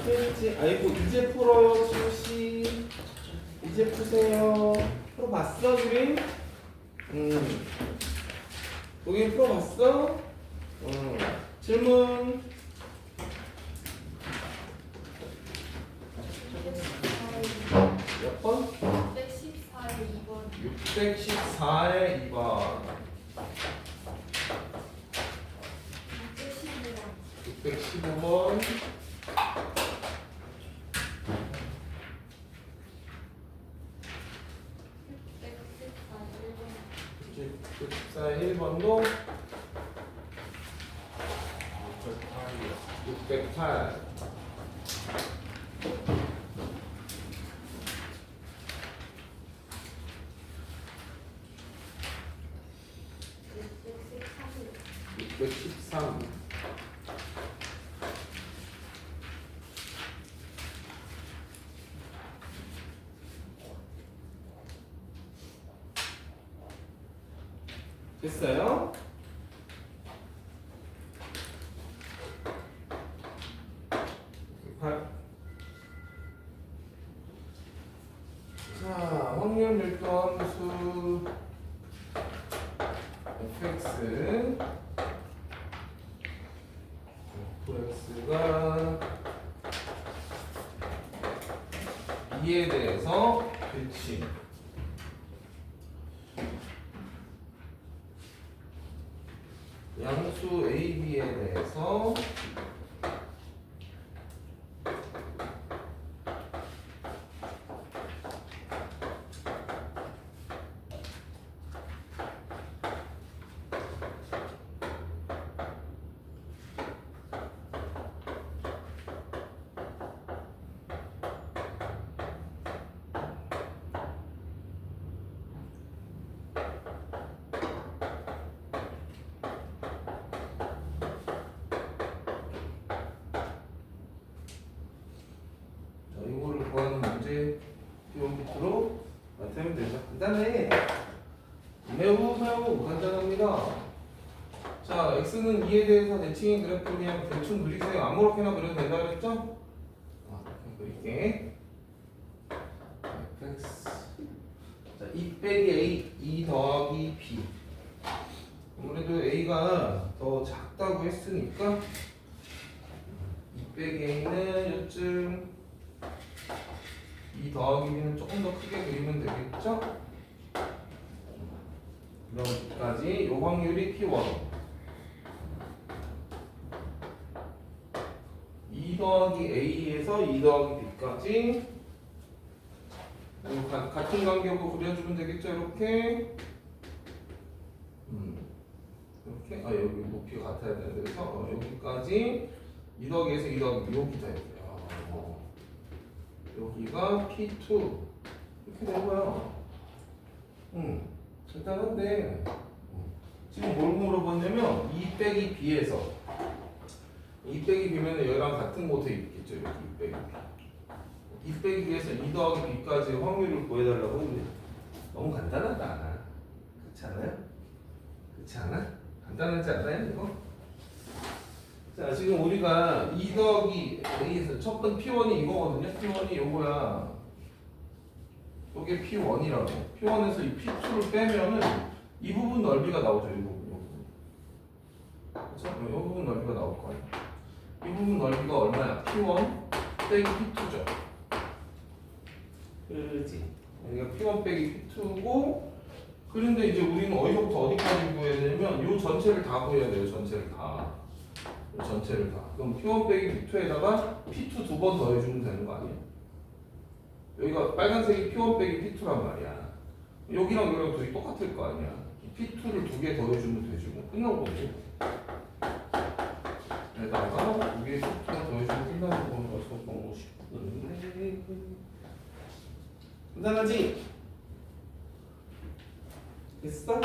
그렇지. 아이고 이제 풀어요 지우씨. 이제 푸세요. 풀어봤어 그림? 여기 풀어봤어? 질문. 몇 번? 114에 2번. 614에 2번. 615번. 614에 1번도 608. 613. 됐어요? 자, 확률 밀도 함수 fx fx가 2에 대해서 그치 양수 AB에 대해서 이거를 구하는 문제 기본부터로 맡으면 되죠. 간단해. 매우 간단합니다. 자, x는 2에 대해서 대칭인 그래프를 그냥 대충 그리세요. 아무렇게나 그려도 된다 그랬죠? 그릴게. fx. 자, 2 빼기 a, 2 더하기 b. 아무래도 a가 더 작다고 했으니까 2 빼기 a는 요쯤 2 더하기 b는 조금 더 크게 그리면 되겠죠? 그럼 여기까지 요 확률이 P1 2 더하기 A에서 2 더하기 B까지 같은 간격으로 그려주면 되겠죠? 이렇게 이렇게 여기 높이가 같아야 되는데 그래서 여기까지 2 더하기에서 2 더하기 B 여기다 해요. 여기가 P2 이렇게 된 거야. 간단한데 지금 뭘 물어봤냐면 2 빼기 B에서 2 빼기 B면 얘랑 같은 곳에 있겠죠. 여기 2 빼기 B 2 빼기 B에서 2 더하기 B까지 확률을 구해달라고 했는데 너무 간단하다. 그렇지 않아요? 그렇지 않아? 간단하지 않아요 이거? 자, 지금 우리가 2 더하기 A에서 첫 번째 P1이 이거거든요. P1이 요거야. 요게 P1이라고. P1에서 이 P2를 빼면은 이 부분 넓이가 나오죠. 이 부분. 그렇죠? 이 부분 넓이가 나올 거예요. 이 부분 넓이가 얼마야? P1 빼기 P2죠. 그렇지. 여기가 P1 빼기 P2고 그런데 이제 우리는 어디서부터 어디까지 구해야 되냐면 요 전체를 다 구해야 돼요. 전체를 다. 전체를 다. 그럼 P1 빼기 P2에다가 P2 두 번 더해주면 되는 거 아니야? 여기가 빨간색이 P1 빼기 P2란 말이야. 여기랑 여기랑 둘이 똑같을 거 아니야. P2를 두 개 더해주면 되지 뭐. 끝난 거지. 에다가 두 개 P2가 더해주면 끝나는 거는 벌써 너무 쉽거든요. 간단하지? 됐어?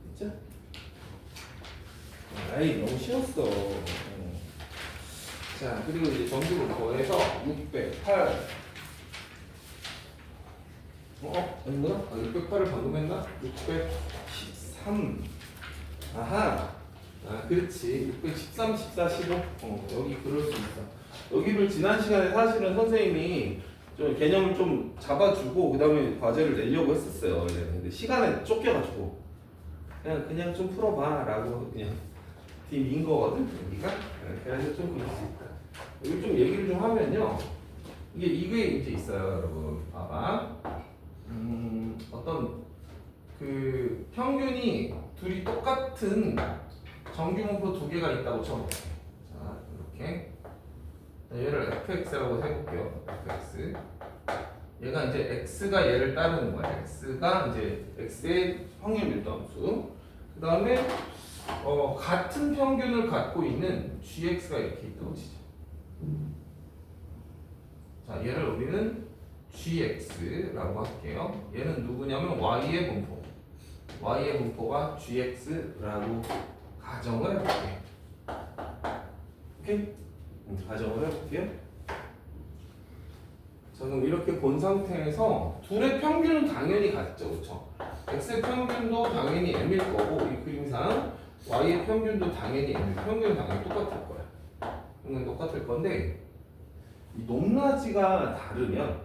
됐죠? 아이 너무 쉬웠어. 자, 그리고 이제 전기를 더해서 608. 아닌가? 608을 방금 했나? 613. 아하. 아, 그렇지. 13, 14, 15. 여기 그럴 수 있어. 여기를 지난 시간에 사실은 선생님이 좀 개념을 좀 잡아주고 그 다음에 과제를 내려고 했었어요. 원래는. 근데 시간에 쫓겨가지고 그냥 좀 풀어봐라고 그냥 팀인 거거든. 여기가. 그래서 좀 그럴 수 있다. 여기 좀 얘기를 좀 하면요. 이게 이제 있어요, 여러분. 봐봐. 어떤 그 평균이 둘이 똑같은 정규분포 두 개가 있다고 쳐볼게요. 자, 이렇게. 자, 얘를 fx라고 해볼게요. fx. 얘가 이제 x가 얘를 따르는 거야. x가 이제 x의 확률 밀도함수. 그 다음에 같은 평균을 갖고 있는 gx가 이렇게 있다고 치죠. 자, 얘를 우리는 gx라고 할게요. 얘는 누구냐면 y의 분포. y의 분포가 gx라고 가정을 해볼게요. 오케이? 가정을 해볼게요. 자, 그럼 이렇게 본 상태에서 둘의 평균은 당연히 같죠, 그렇죠? x의 평균도 당연히 m일 거고 이 그림상 y의 평균도 당연히 m일, 평균은 당연히 똑같을 거야. 평균은 똑같을 건데 이 높낮이가 다르면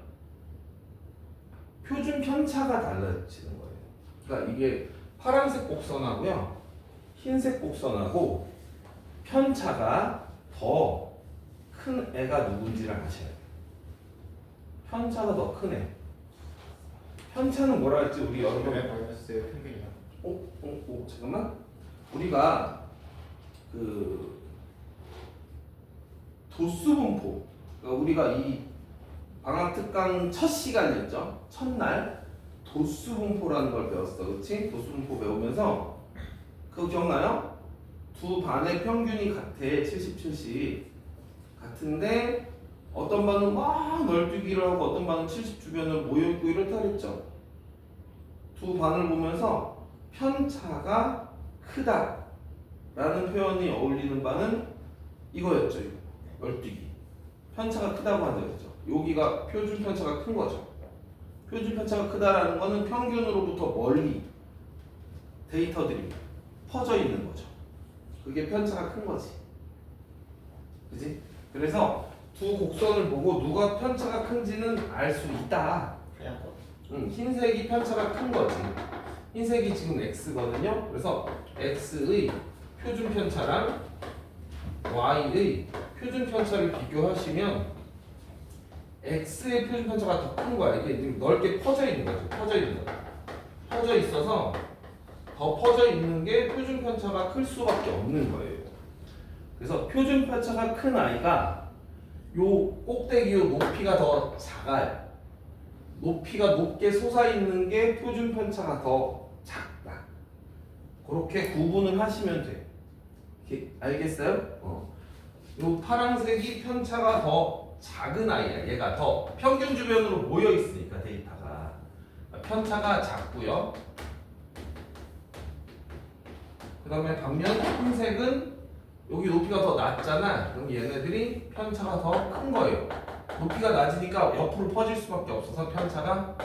표준 편차가 달라지는 거예요. 그러니까 이게 파란색 곡선하고요, 흰색 곡선하고 편차가 더 큰 애가 누군지를 아셔야 돼요. 편차가 더 큰 애. 편차는 뭐라 했지 우리 여러분? 마이너스 평균이요. 잠깐만. 우리가 그 도수 분포. 그러니까 우리가 이 방학 특강 첫 시간이었죠. 첫날 도수 분포라는 걸 배웠어, 그렇지? 도수 분포 배우면서 그거 기억나요? 두 반의 평균이 같아, 70, 70. 같은데 어떤 반은 막 널뛰기를 하고 어떤 반은 70 주변을 모여있고 이렇다 그랬죠. 두 반을 보면서 편차가 크다 라는 표현이 어울리는 반은 이거였죠. 이거. 널뛰기. 편차가 크다고 한다 그랬죠. 여기가 표준 편차가 큰 거죠. 표준 편차가 크다라는 거는 평균으로부터 멀리 데이터들이 퍼져 있는 거죠. 그게 편차가 큰 거지. 그지? 그래서 두 곡선을 보고 누가 편차가 큰지는 알 수 있다. 하얀 거. 흰색이 편차가 큰 거지. 흰색이 지금 x거든요. 그래서 x의 표준 편차랑 y의 표준 편차를 비교하시면 x의 표준 편차가 더 큰 거야. 이게 넓게 퍼져 있는 거죠. 퍼져 있는 거. 퍼져 있어서 더 퍼져 있는 게 표준 편차가 클 수밖에 없는 거예요. 그래서 표준 편차가 큰 아이가 요 꼭대기 요 높이가 더 작아요. 높이가 높게 솟아있는 게 표준 편차가 더 작다. 그렇게 구분을 하시면 돼. 알겠어요? 요 파란색이 편차가 더 작은 아이야. 얘가 더 평균 주변으로 모여 있으니까 데이터가 편차가 작고요. 그 다음에 반면 흰색은 여기 높이가 더 낮잖아. 그럼 얘네들이 편차가 더 큰 거예요. 높이가 낮으니까 옆으로 퍼질 수밖에 없어서 편차가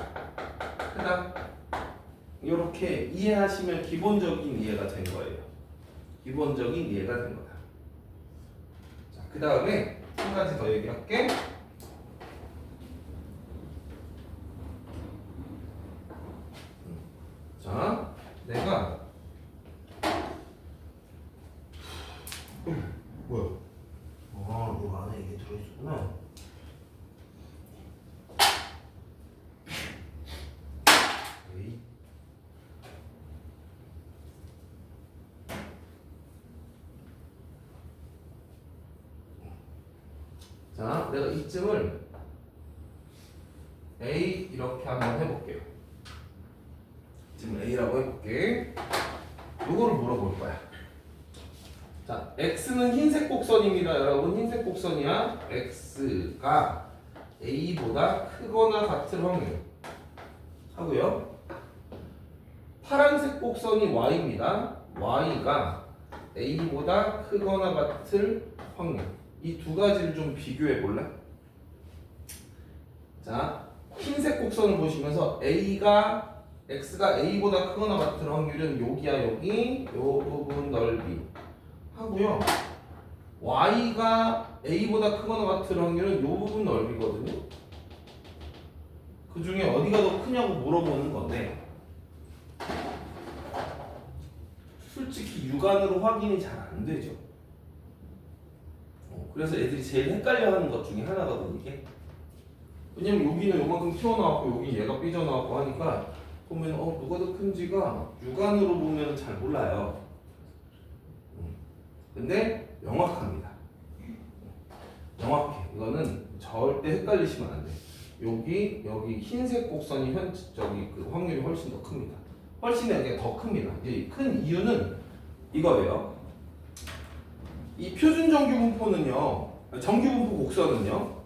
크다. 이렇게 이해하시면 기본적인 이해가 된 거예요. 기본적인 이해가 된 거다. 자, 그 다음에 한 가지 더 얘기할게. 자, 내가 뭐야? 너 안에 이게 들어있었구나. 에이. 자, 내가 이쯤을 A 이렇게 한번 해볼게요. 지금 A라고 해볼게. 요거를 물어볼 거야. 자, X는 흰색 곡선입니다. 여러분, 흰색 곡선이야. X가 A보다 크거나 같을 확률 하고요. 파란색 곡선이 Y입니다. Y가 A보다 크거나 같을 확률. 이 두 가지를 좀 비교해 볼래? 자, 흰색 곡선을 보시면서 X가 A보다 크거나 같은 확률은 여기야, 여기. 요 부분 넓이. 하고요. y가 a보다 크거나 같을 확률은 이 부분 넓이거든요. 그 중에 어디가 더 크냐고 물어보는 건데 솔직히 육안으로 확인이 잘 안 되죠. 그래서 애들이 제일 헷갈려하는 것 중에 하나거든요. 이게 왜냐면 여기는 요만큼 튀어나왔고 여기 얘가 삐져나왔고 하니까 보면 누가 더 큰지가 육안으로 보면 잘 몰라요. 근데 명확합니다. 명확해. 이거는 절대 헷갈리시면 안 돼. 여기 흰색 곡선이 그 확률이 훨씬 더 큽니다. 훨씬 더 큽니다. 이제 큰 이유는 이거예요. 이 표준 정규 분포는요, 정규 분포 곡선은요,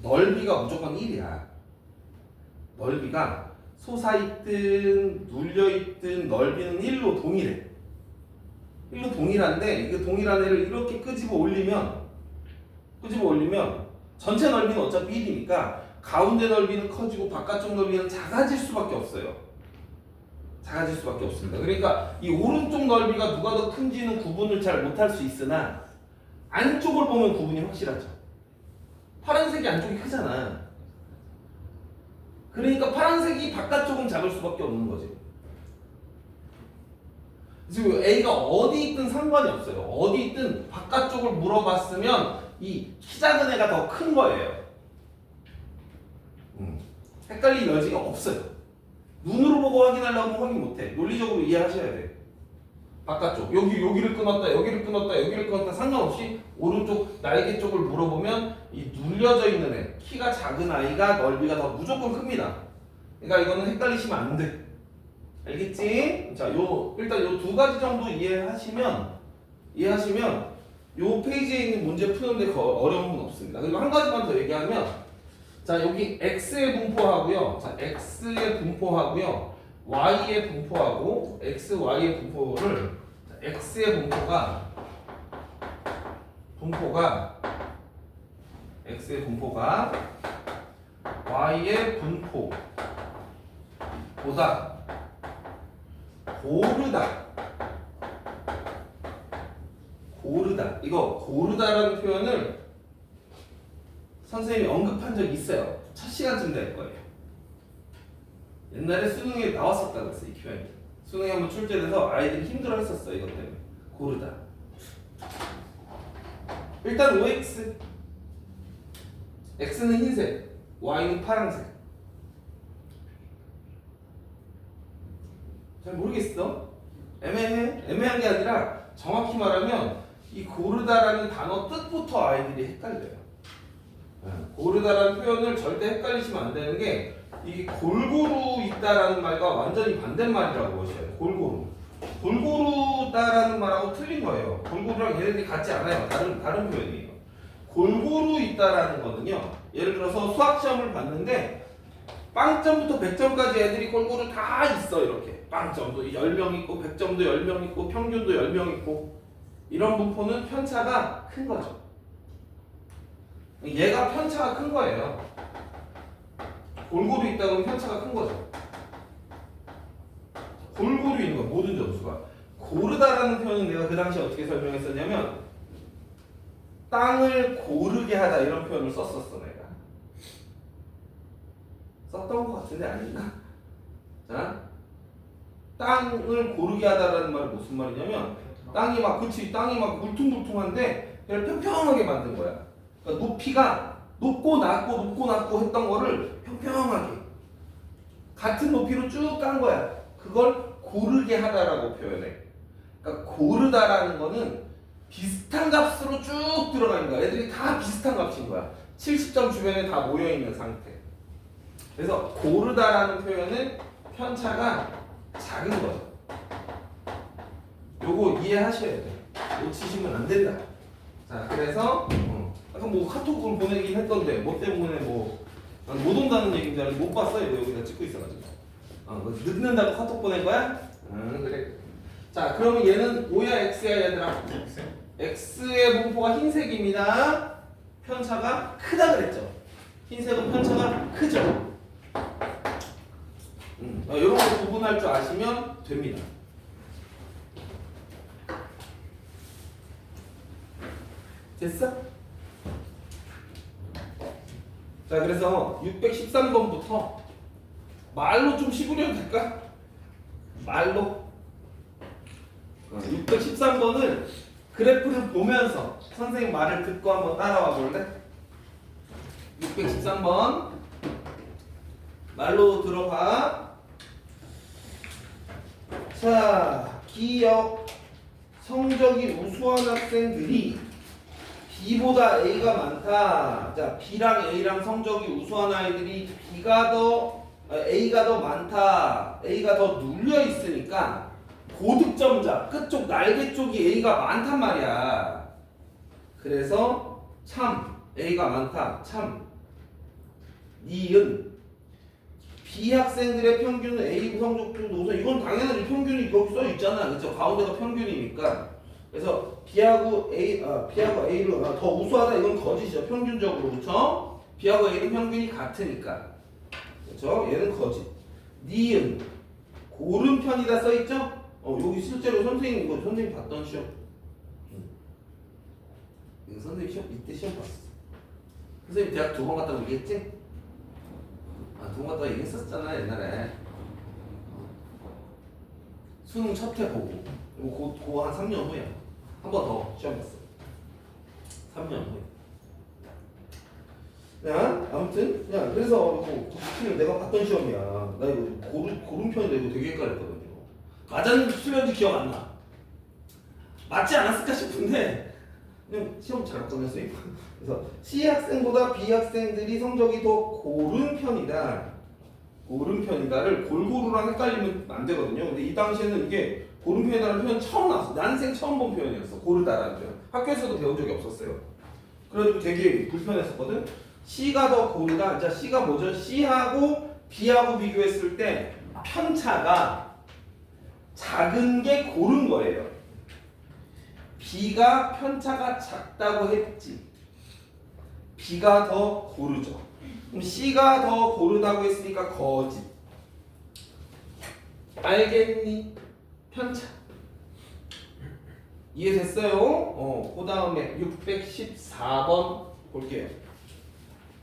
넓이가 무조건 1이야. 넓이가 솟아있든 눌려있든 넓이는 1로 동일해. 1로 동일한데 이게 동일한 애를 이렇게 끄집어 올리면 전체 넓이는 어차피 1이니까 가운데 넓이는 커지고 바깥쪽 넓이는 작아질 수밖에 없어요. 작아질 수밖에 없습니다. 그러니까 이 오른쪽 넓이가 누가 더 큰지는 구분을 잘 못할 수 있으나 안쪽을 보면 구분이 확실하죠. 파란색이 안쪽이 크잖아. 그러니까 파란색이 바깥쪽은 작을 수밖에 없는 거지. 지금 A가 어디 있든 상관이 없어요. 어디 있든 바깥쪽을 물어봤으면 이 키 작은 애가 더 큰 거예요. 헷갈릴 여지가 없어요. 눈으로 보고 확인하려고 하면 확인 못해. 논리적으로 이해하셔야 돼. 바깥쪽 여기를 끊었다 상관없이 오른쪽 날개 쪽을 물어보면 이 눌려져 있는 애 키가 작은 아이가 넓이가 더 무조건 큽니다. 그러니까 이거는 헷갈리시면 안 돼. 알겠지? 자, 일단 요 두 가지 정도 이해하시면 요 페이지에 있는 문제 푸는데 어려움은 없습니다. 그리고 한 가지만 더 얘기하면, 자, 여기 x의 분포하고요, 자, x의 분포하고요, y의 분포하고 x, y의 분포를, 자, x의 x의 분포가 y의 분포보다 고르다. 이거 고르다라는 표현을 선생님이 언급한 적이 있어요. 첫 시간쯤 될 거예요. 옛날에 수능에 나왔었다 그랬어요. 이 표현이. 수능에 한번 출제돼서 아이들이 힘들어 했었어요. 이것 때문에. 고르다. 일단 OX. X는 흰색, Y는 파란색. 잘 모르겠어. 애매한 게 아니라 정확히 말하면 이 고르다라는 단어 뜻부터 아이들이 헷갈려요. 고르다라는 표현을 절대 헷갈리시면 안 되는 게 이게 골고루 있다라는 말과 완전히 반대말이라고 보셔요. 골고루다라는 말하고 틀린 거예요. 골고루랑 얘네들이 같지 않아요. 다른 표현이에요. 골고루 있다라는 거는요. 예를 들어서 수학 시험을 봤는데 빵점부터 100점까지 애들이 골고루 다 있어. 이렇게 빵점도 10명 있고 100점도 10명 있고 평균도 10명 있고 이런 분포는 편차가 큰 거죠. 얘가 편차가 큰 거예요. 골고루 있다 그러면 편차가 큰 거죠. 골고루 있는 거 모든 점수가. 고르다라는 표현은 내가 그 당시에 어떻게 설명했었냐면 땅을 고르게 하다 이런 표현을 썼었어. 내가 썼던 것 같은데 아닌가? 자, 땅을 고르게 하다라는 말은 무슨 말이냐면 땅이 막 울퉁불퉁한데 그걸 평평하게 만든 거야. 그러니까 높이가 높고 낮고 했던 거를 평평하게 같은 높이로 쭉 깐 거야. 그걸 고르게 하다라고 표현해. 그러니까 고르다라는 거는 비슷한 값으로 쭉 들어가는 거야. 애들이 다 비슷한 값인 거야. 70점 주변에 다 모여 있는 상태. 그래서 고르다라는 표현은 편차가 작은 거죠. 요거 이해하셔야 돼. 놓치시면 안 된다. 자, 그래서 아까 뭐 카톡을 보내긴 했던데 뭐 때문에 못 온다는 얘기인 줄 알았는데 못 봤어. 이거 여기다 찍고 있어가지고. 늦는다고 카톡 보낸 거야? 그래. 자, 그러면 얘는 O야 X야 얘들아? X의 분포가 흰색입니다. 편차가 크다 그랬죠. 흰색은 편차가 크죠. 이런 거 구분할 줄 아시면 됩니다. 됐어? 자, 그래서 613번부터 말로 좀 씹으려도 될까? 말로. 613번은 그래프를 보면서 선생님 말을 듣고 한번 따라와 볼래? 613번 말로 들어봐. 자, 기억 성적이 우수한 학생들이 B보다 A가 많다. 자, B랑 A랑 성적이 우수한 아이들이 A가 더 많다. A가 더 눌려 있으니까 고득점자 끝쪽 날개 쪽이 A가 많단 말이야. 그래서 참 A가 많다. 참 니은 B 학생들의 평균은 A 성적도 우선 이건 당연하지. 평균이 여기 써 있잖아. 그렇죠? 가운데가 평균이니까. 그래서 B하고 A를 더 우수하다 이건 거짓이죠. 평균적으로. 그렇죠? B하고 A는 평균이 같으니까. 그렇죠? 얘는 거짓. 니은 고른 편이다 써 있죠? 여기 실제로 선생님 봤던 시험. 이거 선생님 시험 이때 시험 봤어. 선생님 대학 2번 갔다고 얘기했지? 2번 갔다고 얘기했었잖아 옛날에. 수능 첫 회 보고 그거 한 3년 후에 한 번 더 시험 봤어. 3년 후에. 야, 아무튼 그래서 이거 내가 봤던 시험이야. 나 이거 고른 편인데 이거 되게 헷갈렸거든요. 맞았는지 틀렸는지 기억 안 나. 맞지 않았을까 싶은데 그냥 시험 잘 봤거든요. 그래서 C 학생보다 B 학생들이 성적이 더 고른 편이다. 고른 편이다를 골고루랑 헷갈리면 안 되거든요. 근데 이 당시에는 이게 고른 편이다라는 표현 처음 나왔어. 난생 처음 본 표현이었어. 고르다라는 표현. 학교에서도 배운 적이 없었어요. 그래가지고 되게 불편했었거든. C가 더 고르다. 자, C가 뭐죠? C하고 B하고 비교했을 때 편차가 작은 게 고른 거예요. B가 편차가 작다고 했지. B가 더 고르죠. 그럼 C가 더 고르다고 했으니까 거짓. 알겠니? 편차. 이해됐어요? 그 다음에 614번 볼게요.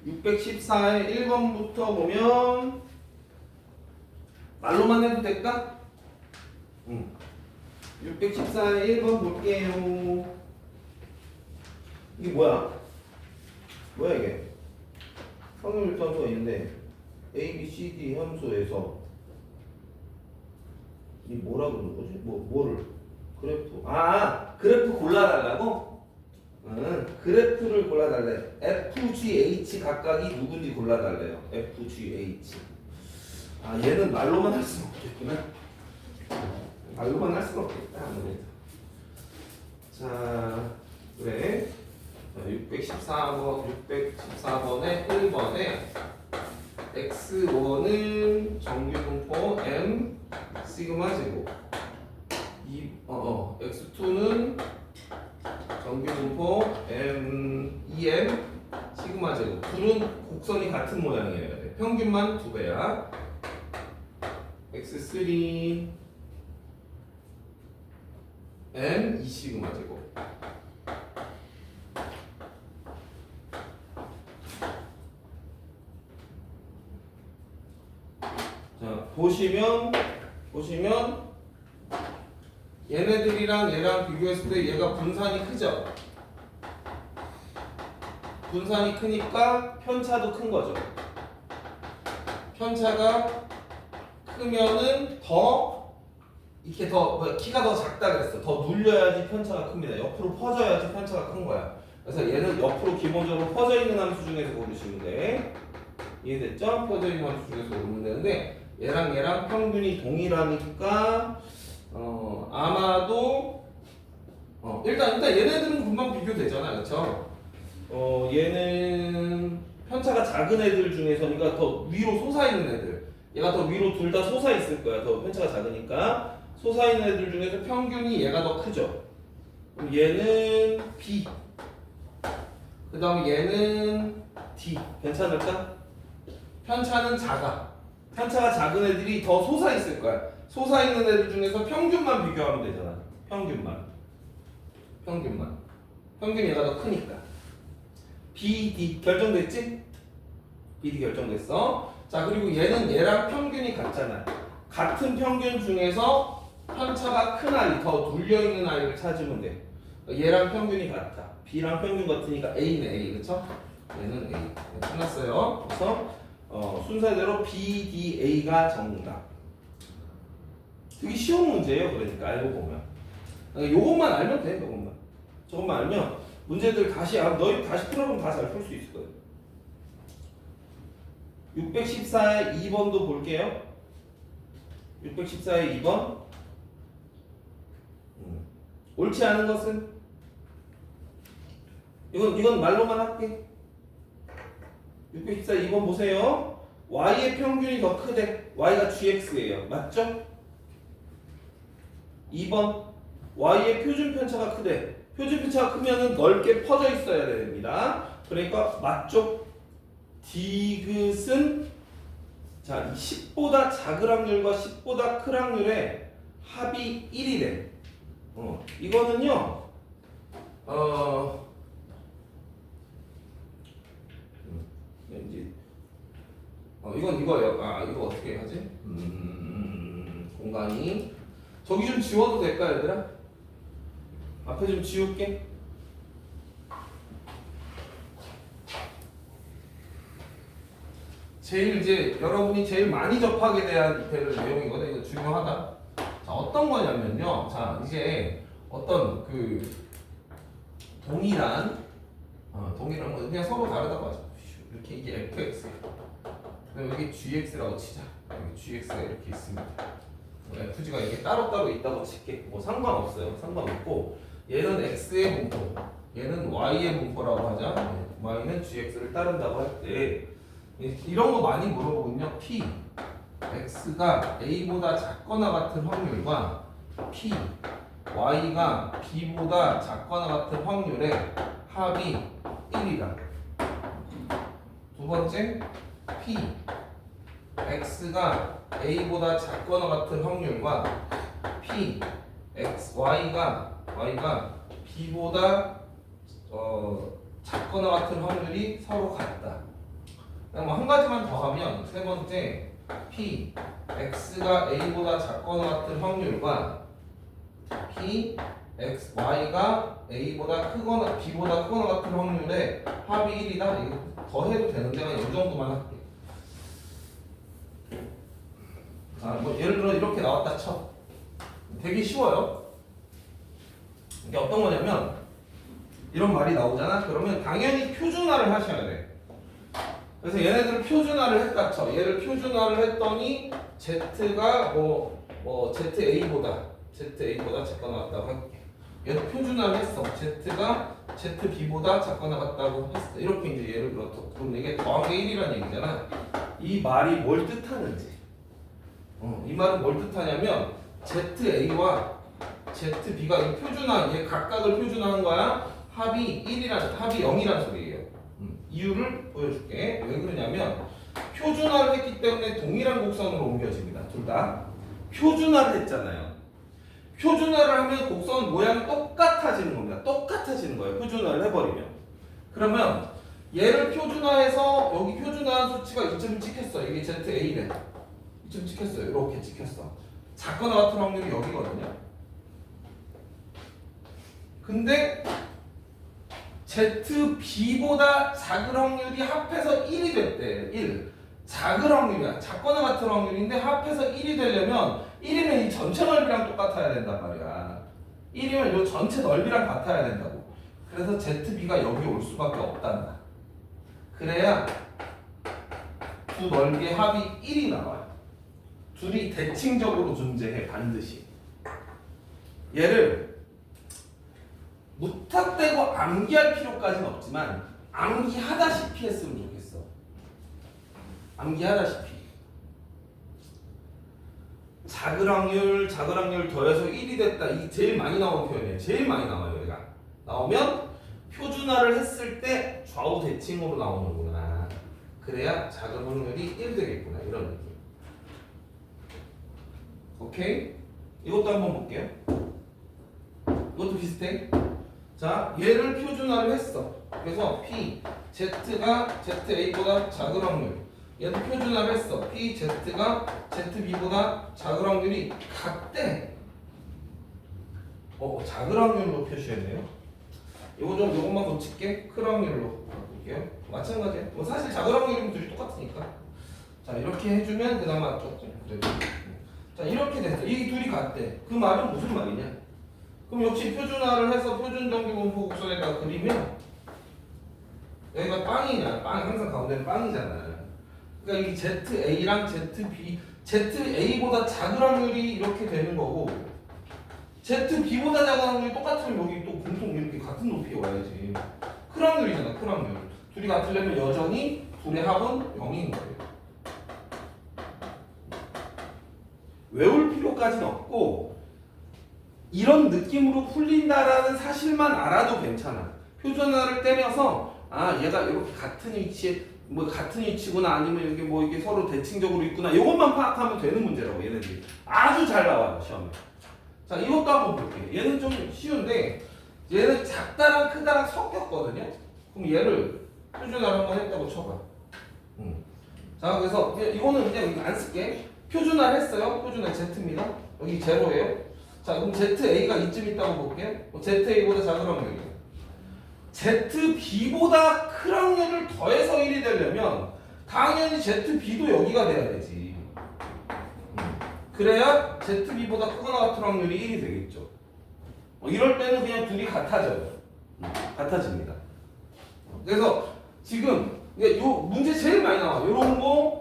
614의 1번부터 보면 말로만 해도 될까? 614의 1번 볼게요. 이게 뭐야? 뭐야 이게? 확률 함수가 있는데 A, B, C, D 함수에서 이 뭐라 그러는 거지? 뭐를? 그래프. 그래프 골라달라고? 그래프를 골라달래. F, G, H 각각이 누군지 골라달래요. F, G, H. 얘는 말로만 할 수는 없겠구나. 말로만 할 수는 없겠다. 아무래도. 자, 그래. 614번의 1번에 x1은 정규분포 m 시그마 제곱, x2는 정규분포 m 2m 시그마 제곱. 둘은 곡선이 같은 모양이에요. 평균만 2배야. x3 m 2 시그마 제곱. 자, 보시면 얘네들이랑 얘랑 비교했을 때 얘가 분산이 크죠? 분산이 크니까 편차도 큰 거죠. 편차가 크면은 이렇게 키가 더 작다 그랬어. 더 눌려야지 편차가 큽니다. 옆으로 퍼져야지 편차가 큰 거야. 그래서 얘는 옆으로 기본적으로 퍼져 있는 함수 중에서 고르시면 돼. 이해됐죠? 퍼져 있는 함수 중에서 고르면 되는데 얘랑 평균이 동일하니까 아마도 일단 얘네들은 금방 비교되잖아, 그렇죠? 얘는 편차가 작은 애들 중에서니까 더 위로 솟아 있는 애들. 얘가 더 위로 둘 다 솟아 있을 거야. 더 편차가 작으니까 솟아 있는 애들 중에서 평균이 얘가 더 크죠. 그럼 얘는 B. 그다음에 얘는 D. 괜찮을까? 편차는 작아. 편차가 작은 애들이 더 솟아 있을 거야. 솟아 있는 애들 중에서 평균만 비교하면 되잖아. 평균만. 평균이 얘가 더 크니까. BD 결정됐지? BD 결정됐어. 자, 그리고 얘는 얘랑 평균이 같잖아. 같은 평균 중에서 편차가 큰 아이, 더 눌려있는 아이를 찾으면 돼. 얘랑 평균이 같다. B랑 평균 같으니까 A네, A. 그쵸? 얘는 A. 네, 끝났어요. 그래서 순서대로 B, D, A가 정답. 되게 쉬운 문제예요. 그러니까 알고 보면. 요것만 알면 돼. 요것만. 저것만 알면 문제들 다시 너희 다시 풀어보면 다 잘 풀 수 있을 거예요. 614의 2번도 볼게요. 614의 2번. 옳지 않은 것은? 이건 말로만 할게. 614의 2번 보세요. y의 평균이 더 크대. y가 gx예요. 맞죠? 2번. y의 표준 편차가 크대. 표준 편차가 크면은 넓게 퍼져 있어야 됩니다. 그러니까 맞죠? 디귿은 자, 10보다 작을 확률과 10보다 클 확률의 합이 1이래. 이거는요. 왠지 이건 이거예요. 이거 어떻게 하지? 공간이 저기 좀 지워도 될까, 얘들아? 앞에 좀 지울게. 제일 이제 여러분이 제일 많이 접하게 대한 될 내용이거든. 이거 중요하다. 자, 어떤 거냐면요. 자, 이제 어떤 그 동일한 동일한 거 그냥 서로 다르다고 하죠. 이렇게 이게 fx, 그럼 여기 gx라고 치자. 여기 gx가 이렇게 있습니다. fg가 이렇게 따로따로 있다고 칠게. 뭐 상관없어요. 상관없고 얘는 x의 분포, 얘는 y의 분포라고 하자. y는 gx를 따른다고 할 때 이런 거 많이 물어보거든요. p x가 a보다 작거나 같은 확률과 p y가 b보다 작거나 같은 확률의 합이 1이다. 두 번째, p x가 a보다 작거나 같은 확률과 p y가 b보다 작거나 같은 확률이 서로 같다. 한 가지만 더 하면 세 번째, p x가 a보다 작거나 같은 확률과 p y가 a보다 크거나 b보다 크거나 같은 확률의 합이 1이다. 이거 더 해도 되는데 이 정도만 할게. 뭐 예를 들어 이렇게 나왔다 쳐. 되게 쉬워요. 이게 어떤 거냐면 이런 말이 나오잖아. 그러면 당연히 표준화를 하셔야 돼. 그래서 얘네들을 표준화를 했다 쳐. 얘를 표준화를 했더니 z가 za보다 작거나 같다고 할게. 얘를 표준화를 했어. z가 zb보다 작거나 같다고 했어. 이렇게 이제 예를 들어. 그럼 이게 더한 게 1이라는 얘기잖아. 이 말이 뭘 뜻하는지. 이 말은 뭘 뜻하냐면 za와 zb가 이 표준화, 얘 각각을 표준화한 거야. 합이 0이라는 소리예요. 이유를 보여줄게. 왜 그러냐면 표준화를 했기 때문에 동일한 곡선으로 옮겨집니다. 둘 다 표준화를 했잖아요. 표준화를 하면 곡선 모양이 똑같아지는 겁니다. 똑같아지는 거예요. 표준화를 해버리면. 그러면 얘를 표준화해서 여기 표준화한 수치가 이쯤 찍혔어. 이게 ZA래. 이쯤 찍혔어요. 이렇게 찍혔어. 작거나 같은 확률이 여기거든요. 근데 ZB보다 작을 확률이 합해서 1이 됐대. 1. 작을 확률이야. 작거나 같은 확률인데 합해서 1이 되려면 1이면 이 전체 넓이랑 똑같아야 된단 말이야. 1이면 이 전체 넓이랑 같아야 된다고. 그래서 ZB가 여기 올 수밖에 없단다. 그래야 두 넓이의 합이 1이 나와요. 둘이 대칭적으로 존재해. 반드시. 얘를 무턱대고 암기할 필요까지는 없지만 암기하다시피 했으면 좋겠어. 암기하다시피. 작을 확률 더해서 1이 됐다. 이 제일 많이 나오는 표현이에요. 제일 많이 나와요. 얘가 나오면 표준화를 했을 때 좌우 대칭으로 나오는구나. 그래야 작은 확률이 1 되겠구나. 이런 느낌. 오케이? 이것도 한번 볼게요. 이것도 비슷해. 자, 얘를 표준화를 했어. 그래서 P, Z가 ZA보다 작을 확률. 얘도 표준화를 했어. P, Z가 ZB보다 작을 확률이 같대. 작을 확률로 표시했네요. 요것만 고칠게. 큰 확률로 바꿀게요. 마찬가지야. 사실 작을 확률이면 둘이 똑같으니까. 자, 이렇게 해주면 그나마 조금 그래도. 자, 이렇게 됐어. 이 둘이 같대. 그 말은 무슨 말이냐? 그럼 역시 표준화를 해서 표준 정규분포 곡선에다가 그리면 여기가 빵이냐? 빵 항상 가운데는 빵이잖아. 그러니까 이 ZA랑 ZB, ZA보다 작은 확률이 이렇게 되는 거고 ZB보다 작은 확률이 똑같으면 여기 또 공통 이렇게 같은 높이에 와야지. 큰 확률이잖아, 큰 확률. 둘이 같으려면 여전히 둘의 합은 0인 거예요. 외울 필요까지는 없고 이런 느낌으로 풀린다라는 사실만 알아도 괜찮아. 표준화를 때려서 얘가 이렇게 같은 위치에 같은 위치구나 아니면 여기 이게 서로 대칭적으로 있구나 이것만 파악하면 되는 문제라고 얘네들이 아주 잘 나와요 시험에. 자, 이것도 한번 볼게요. 얘는 좀 쉬운데 얘는 작다랑 크다랑 섞였거든요. 그럼 얘를 표준화를 한번 했다고 쳐봐. 자, 그래서 이거는 그냥 안 쓸게. 표준화를 했어요. 표준화 Z입니다. 여기 제로예요. 자, 그럼 ZA가 이쯤 있다고 볼게요. ZA보다 작은 확률이에요. ZB보다 큰 확률을 더해서 1이 되려면 당연히 ZB도 여기가 돼야 되지. 그래야 ZB보다 크거나 같은 확률이 1이 되겠죠. 이럴 때는 그냥 둘이 같아져요. 같아집니다. 그래서 지금 요 문제 제일 많이 나와. 요런 거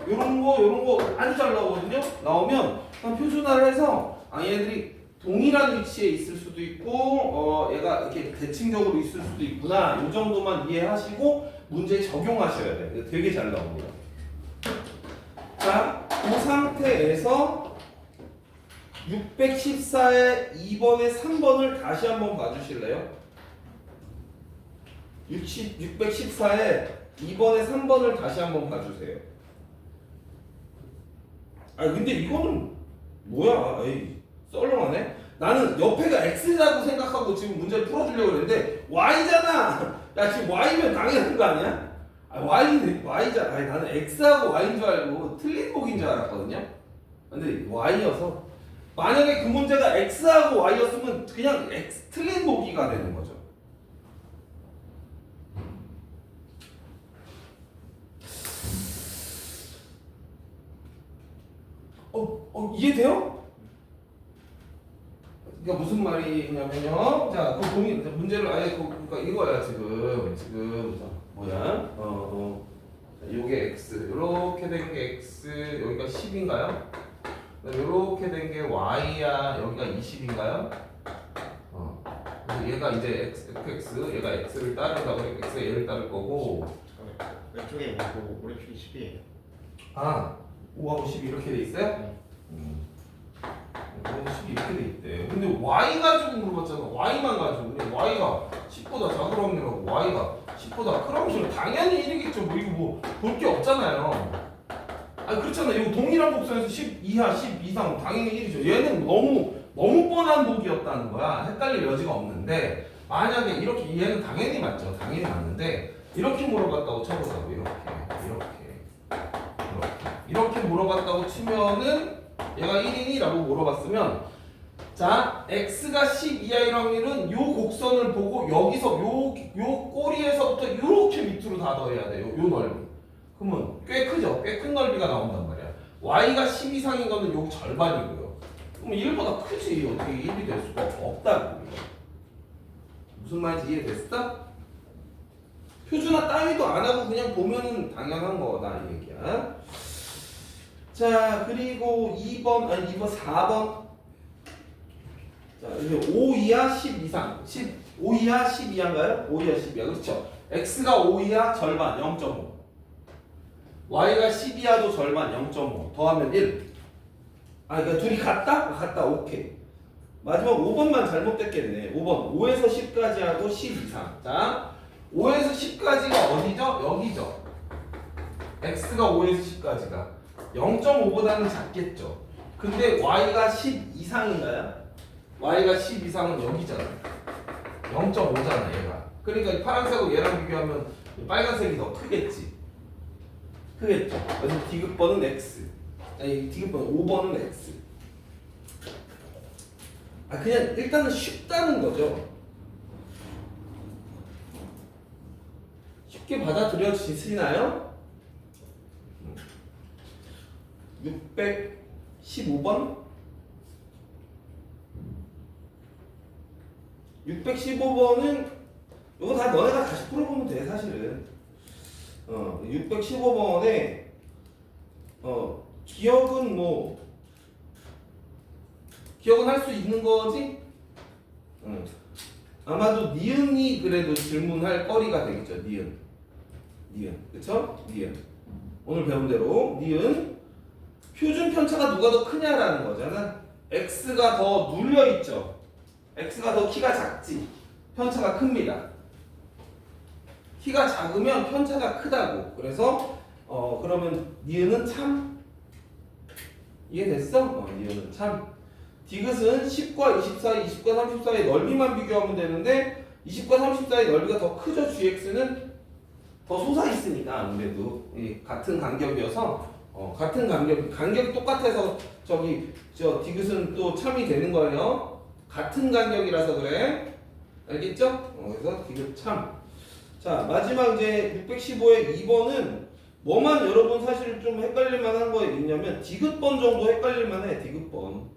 아주 잘 나오거든요. 나오면 그냥 표준화를 해서 얘들이 동일한 위치에 있을 수도 있고 얘가 이렇게 대칭적으로 있을 수도 있구나. 이 정도만 이해하시고 문제에 적용하셔야 돼. 되게 잘 나옵니다. 자, 이 상태에서 614의 2번에 3번을 다시 한번 봐주실래요? 614의 2번에 3번을 다시 한번 봐주세요. 근데 이거는 뭐야? 에이, 썰렁하네? 나는 옆에가 X라고 생각하고 지금 문제를 풀어주려고 그랬는데 Y잖아! 야, 지금 Y면 당연한 거 아니야? Y잖아. 나는 X하고 Y인 줄 알고 틀린 복인 줄 알았거든요? 근데 Y여서 만약에 그 문제가 X하고 Y였으면 그냥 틀린 보기가 되는 거죠. 이해돼요? 그러니까 무슨 말이냐면요. 자, 그 문제를 아예 그러니까 이거야 지금 뭐야? 요게 x 이렇게 된 게 x 여기가 10인가요? 이렇게 된 게 y야 여기가 20인가요? 얘가 이제 fx 얘가 x를 따른다고 x가 얘를 따를 거고 왼쪽에 5고 오른쪽에 10이에요. 5하고 10 이렇게 돼 있어요? 네. 5하고 10 이렇게 돼 있대. 근데 y 가지고 물어봤잖아. y만 가지고. 근데 y가 10보다 작은 확률하고 y가 10보다 큰 확률은 당연히 1이겠죠. 이거 볼 게 없잖아요. 그렇잖아. 이거 동일한 곡선에서 10 이하, 10 이상 당연히 1이죠. 얘는 너무 뻔한 복이었다는 거야. 헷갈릴 여지가 없는데 만약에 이렇게 얘는 당연히 맞죠. 당연히 맞는데 이렇게 물어봤다고 쳐보자고. 이렇게 물어봤다고 치면은 얘가 1이니라고 물어봤으면 자 x가 10 이하일 확률은 요 곡선을 보고 여기서 요 꼬리에서부터 이렇게 밑으로 다 더해야 돼요. 요 넓이. 그러면 꽤 크죠? 꽤 큰 넓이가 나온단 말이야. y가 10 이상인 거는 요 절반이고요. 그럼 1보다 크지. 어떻게 1이 될 수가 없다고. 무슨 말인지 이해됐어? 표준화 따위도 안 하고 그냥 보면은 당연한 거다 이 얘기야. 자, 그리고 4번. 자, 이제 5 이하 10 이상. 5 이하 10 이하인가요? 5 이하 10 이하. 그렇죠. x가 5 이하 절반 0.5. y가 10 이하도 절반 0.5. 더하면 1. 그러니까 둘이 같다? 같다. 오케이. 마지막 5번만 잘못됐겠네. 5번. 5에서 10까지 하고 10 이상. 자, 5에서 10까지가 어디죠? 여기죠. x가 5에서 10까지가. 0.5보다는 작겠죠. 근데 y가 10 이상인가요? y가 10 이상은 여기잖아요. 0.5잖아 얘가. 그러니까 이 파란색하고 얘랑 비교하면 이 빨간색이 더 크겠지. 크겠죠. 그래서 디귿번은 x. 아니 디귿번 5번은 x. 아 그냥 일단은 쉽다는 거죠. 쉽게 받아들여지시나요? 615번? 615번은 이거 다 너네가 다시 풀어보면 돼 사실은. 615번에 기억은 뭐 기억은 할 수 있는 거지? 아마도 니은이 그래도 질문할 거리가 되겠죠. 니은 그쵸? 니은 오늘 배운 대로 니은 표준 편차가 누가 더 크냐라는 거잖아. x가 더 눌려있죠. x가 더 키가 작지 편차가 큽니다. 키가 작으면 편차가 크다고. 그래서 그러면 니은은 참 이해됐어? 니은은 참. 디귿은 10과 20 사이, 20과 30 사이 넓이만 비교하면 되는데 20과 30 사이 넓이가 더 크죠. gx는 더 솟아있으니까 아무래도 같은 간격이어서 같은 간격이 똑같아서 저 디귿은 또 참이 되는 거예요. 같은 간격이라서 그래. 알겠죠? 그래서 디귿 참. 자 마지막 이제 615의 2번은 뭐만 여러분 사실 좀 헷갈릴 만한 거 있냐면 디귿번 정도 헷갈릴 만해. 디귿번.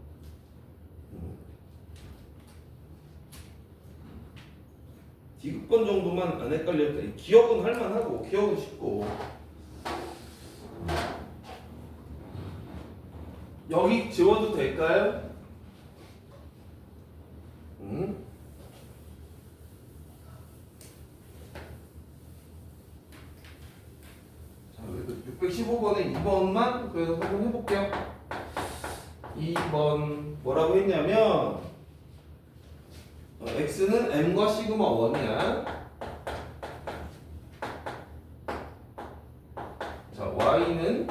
디귿번 정도만 안 헷갈렸다. 기억은 할만하고 기억은 쉽고. 여기 지워도 될까요? 자, 615번에 2번만 그래서 한번 해볼게요. 2번 뭐라고 했냐면 x는 m과 시그마 1이야. 자, y는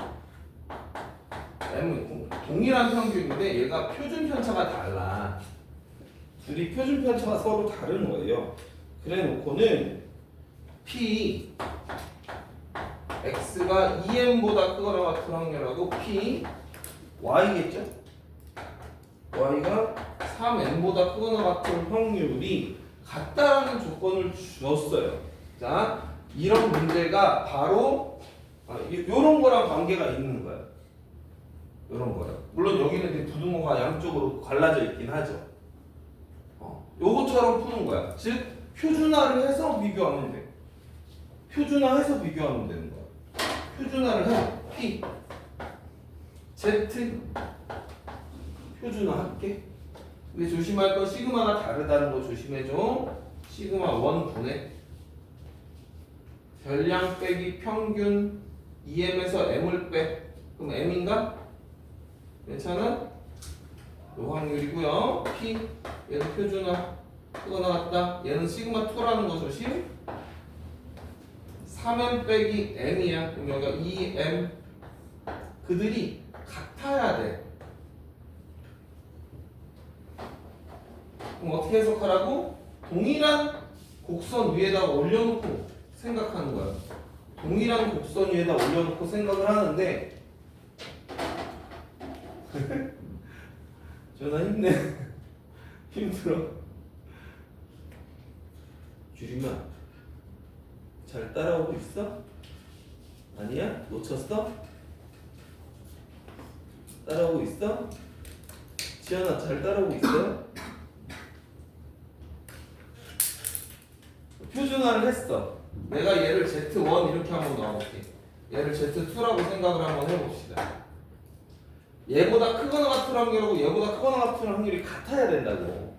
m 동일한 평균인데 얘가 표준 편차가 달라. 둘이 표준 편차가 서로 다른 거예요. 그래 놓고는 p x가 2m보다 크거나 같은 확률하고 p y겠죠? y가 3m보다 크거나 같은 확률이 같다라는 조건을 주었어요. 자, 이런 문제가 바로 이런 거랑 관계가 있는 거예요. 이런 거요. 물론 여기는 이제 부등호가 양쪽으로 갈라져 있긴 하죠. 요것처럼 푸는 거야. 즉 표준화를 해서 비교하면 돼. 표준화해서 비교하면 되는 거야. 표준화를 해. P Z 표준화할게. 근데 조심할 건 시그마가 다르다는 거 조심해줘. 시그마 1분의 별량 빼기 평균 2m에서 m을 빼. 그럼 m인가? 괜찮아? 요 확률이고요. P 얘도 표준화 크거나 같다. 얘는 시그마 2라는 거 조심. 3m 빼기 m이야. 그럼 여기가 2m. 그들이 같아야 돼. 그럼 어떻게 해석하라고? 동일한 곡선 위에다가 올려놓고 생각하는 거야. 동일한 곡선 위에다 올려놓고 생각을 하는데 전화 힘내. 힘들어. 주림아 잘 따라오고 있어? 아니야? 놓쳤어? 따라오고 있어? 지연아 잘 따라오고 있어요? 표준화를 했어. 내가 얘를 Z1 이렇게 한번 넣어볼게. 얘를 Z2라고 생각을 한번 해봅시다. 얘보다 크거나 같은 확률하고 얘보다 크거나 같은 확률이 같아야 된다고.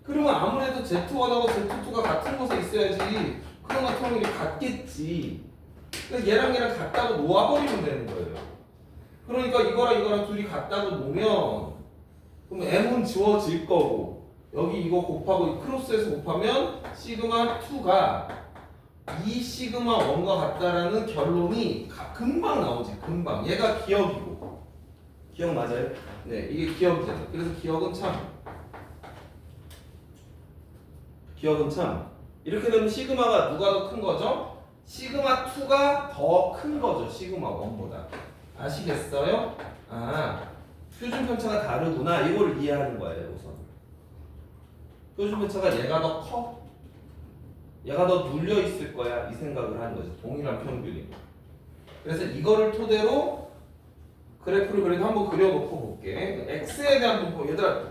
그러면 아무래도 Z1하고 Z2가 같은 곳에 있어야지 크거나 같은 확률이 같겠지. 그래서 얘랑 같다고 놓아버리면 되는 거예요. 그러니까 이거랑 둘이 같다고 놓으면 그럼 m은 지워질 거고 여기 이거 곱하고 크로스해서 곱하면 시그마 2가 이 시그마 1과 같다라는 결론이 금방 나오지. 금방. 얘가 기억이고. 기억 맞아요? 네, 이게 기억이잖아. 그래서 기억은 참. 기억은 참. 이렇게 되면 시그마가 누가 더 큰 거죠? 시그마 2가 더 큰 거죠. 시그마 1보다. 아시겠어요? 아, 표준 편차가 다르구나. 이걸 이해하는 거예요, 우선. 표준 편차가 얘가 더 커? 얘가 더 눌려 있을 거야. 이 생각을 하는 거죠. 동일한 평균이. 그래서 이거를 토대로 그래프를 그래도 한번 그려놓고 볼게. x에 대한 분포. 얘들아,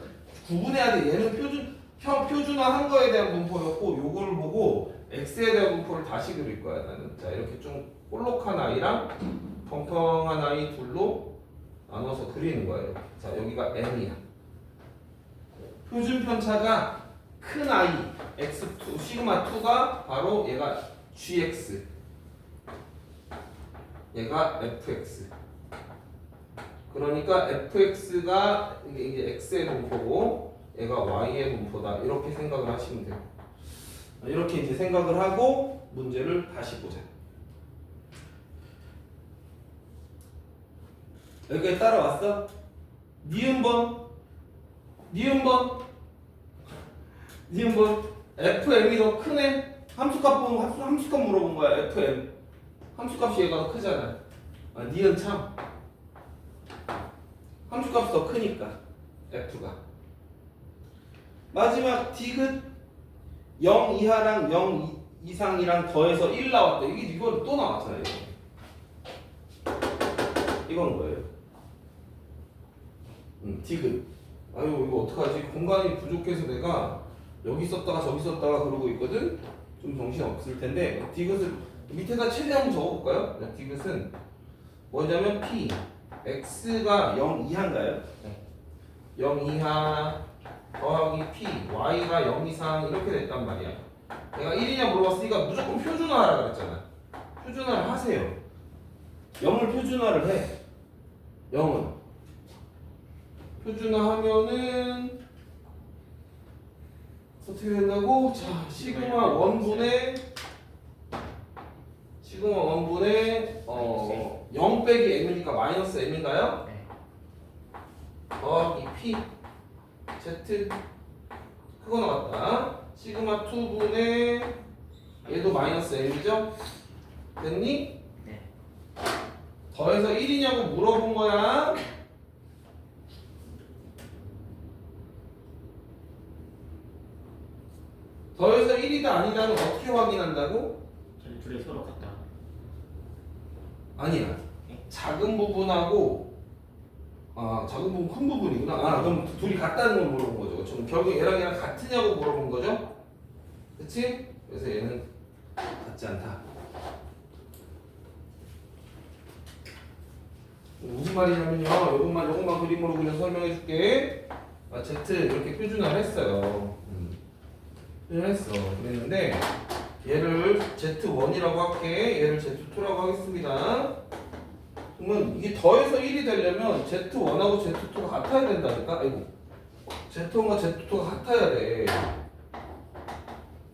구분해야 돼. 얘는 표준화한 거에 대한 분포였고, 요거를 보고 x에 대한 분포를 다시 그릴 거야, 나는. 자, 이렇게 좀 볼록한 아이랑 펑펑한 아이 둘로 나눠서 그리는 거예요. 자, 여기가 n이야. 표준 편차가 큰 아이 x2 시그마 2가 바로 얘가 gx, 얘가 fx. 그러니까 fx가 이게 x의 분포고 얘가 y의 분포다. 이렇게 생각을 하시면 돼요. 이렇게 이제 생각을 하고 문제를 다시 보자. 여기까지 따라왔어? 니은번 fm이 더 크네? 함수값 보면 함수값 물어본 거야. fm 함수값이 얘가 더 크잖아. 아, 니은 참 함수값이 더 크니까 f가. 마지막 디귿 0 이하랑 0 이상이랑 더해서 1 나왔다. 이건 또 나왔잖아요. 이건 뭐예요? 디귿. 아유, 이거 어떡하지? 공간이 부족해서 내가 여기 썼다가 저기 썼다가 그러고 있거든? 좀 정신 없을 텐데, 디귿을 밑에다 최대한 적어볼까요? 디귿은 뭐냐면 p x가 0 이하인가요? 0 이하 더하기 p y가 0 이상 이렇게 됐단 말이야. 내가 1이냐 물어봤으니까 무조건 표준화하라 그랬잖아. 표준화를 하세요. 0을 표준화를 해. 0은 표준화하면은 어떻게 된다고? 자, 시그마 1분의 0 빼기 m이니까 마이너스 m인가요? 네. 더하기 p z 크거 나왔다. 시그마 2분의 얘도 마이너스 m이죠? 됐니? 네. 더해서 1이냐고 물어본 거야. 더해서 1이다 아니다는 어떻게 확인한다고? 저희 둘이 서로 같다. 아니야. 작은 부분하고 작은 부분 큰 부분이구나. 그럼 둘이 같다는 걸 물어본 거죠. 그럼 결국 얘랑 같으냐고 물어본 거죠. 그치? 그래서 얘는 같지 않다. 무슨 말이냐면요. 요것만 그림으로 그냥 설명해 줄게. Z 이렇게 표준화를 했어요. 표준화했어. 그랬는데 얘를 Z1이라고 할게. 얘를 Z2라고 하겠습니다. 그러면 이게 더해서 1이 되려면 Z1하고 Z2가 같아야 된다니까? 아이고. Z1과 Z2가 같아야 돼.